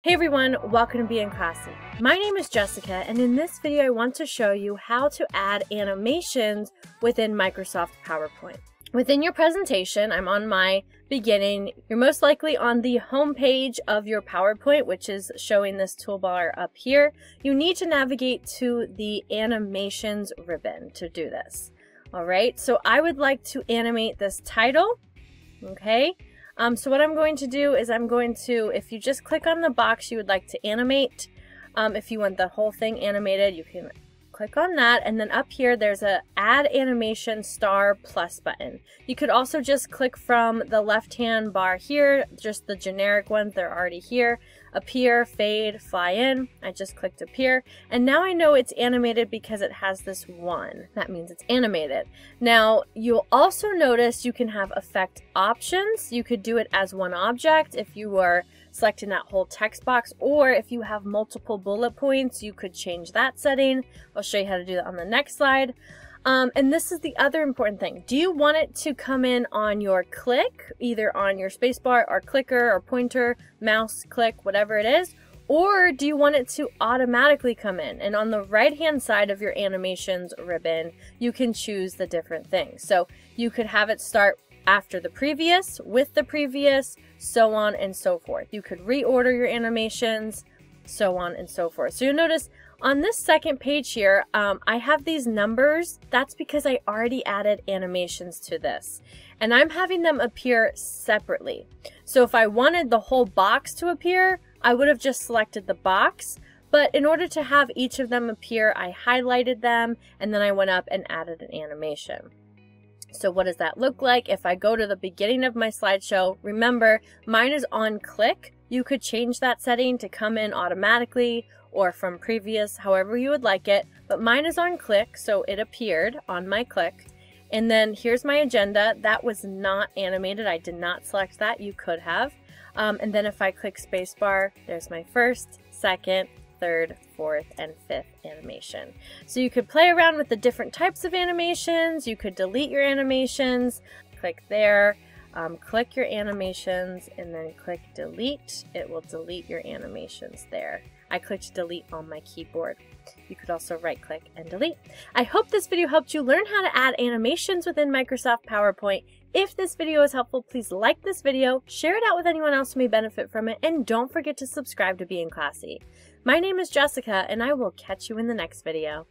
Hey everyone, welcome to Being Classy. My name is Jessica, and in this video I want to show you how to add animations within Microsoft PowerPoint. Within your presentation, I'm on my beginning. You're most likely on the home page of your PowerPoint, which is showing this toolbar up here. You need to navigate to the animations ribbon to do this. All right, so I would like to animate this title, okay? So what I'm going to do is if you just click on the box you would like to animate, if you want the whole thing animated, you can click on that, and then up here there's a add animation star plus button. You could also just click from the left hand bar here, just the generic ones, they're already here. Appear, fade, fly in. I just clicked appear, and now I know it's animated because it has this one. That means it's animated. Now you'll also notice you can have effect options. You could do it as one object if you were selecting that whole text box, or if you have multiple bullet points you could change that setting. I'll show you how to do that on the next slide. And this is the other important thing. Do you want it to come in on your click, either on your spacebar or clicker or pointer, mouse click, whatever it is, or do you want it to automatically come in? And on the right hand side of your animations ribbon, you can choose the different things. So you could have it start after the previous, with the previous, so on and so forth. You could reorder your animations, so on and so forth. So you'll notice on this second page here, I have these numbers. That's because I already added animations to this, and I'm having them appear separately. So if I wanted the whole box to appear, I would have just selected the box, but in order to have each of them appear, I highlighted them, and then I went up and added an animation. So what does that look like? If I go to the beginning of my slideshow, remember mine is on click. You could change that setting to come in automatically or from previous, however you would like it, but mine is on click, so it appeared on my click. And then here's my agenda. That was not animated. I did not select that. You could have. And then if I click spacebar, there's my first, second, third, fourth, and fifth animation. So you could play around with the different types of animations. You could delete your animations. Click there. Click your animations and then click delete. It will delete your animations there. I clicked delete on my keyboard. You could also right click and delete. I hope this video helped you learn how to add animations within Microsoft PowerPoint. If this video is helpful, please like this video, share it out with anyone else who may benefit from it, and don't forget to subscribe to Being Classy. My name is Jessica, and I will catch you in the next video.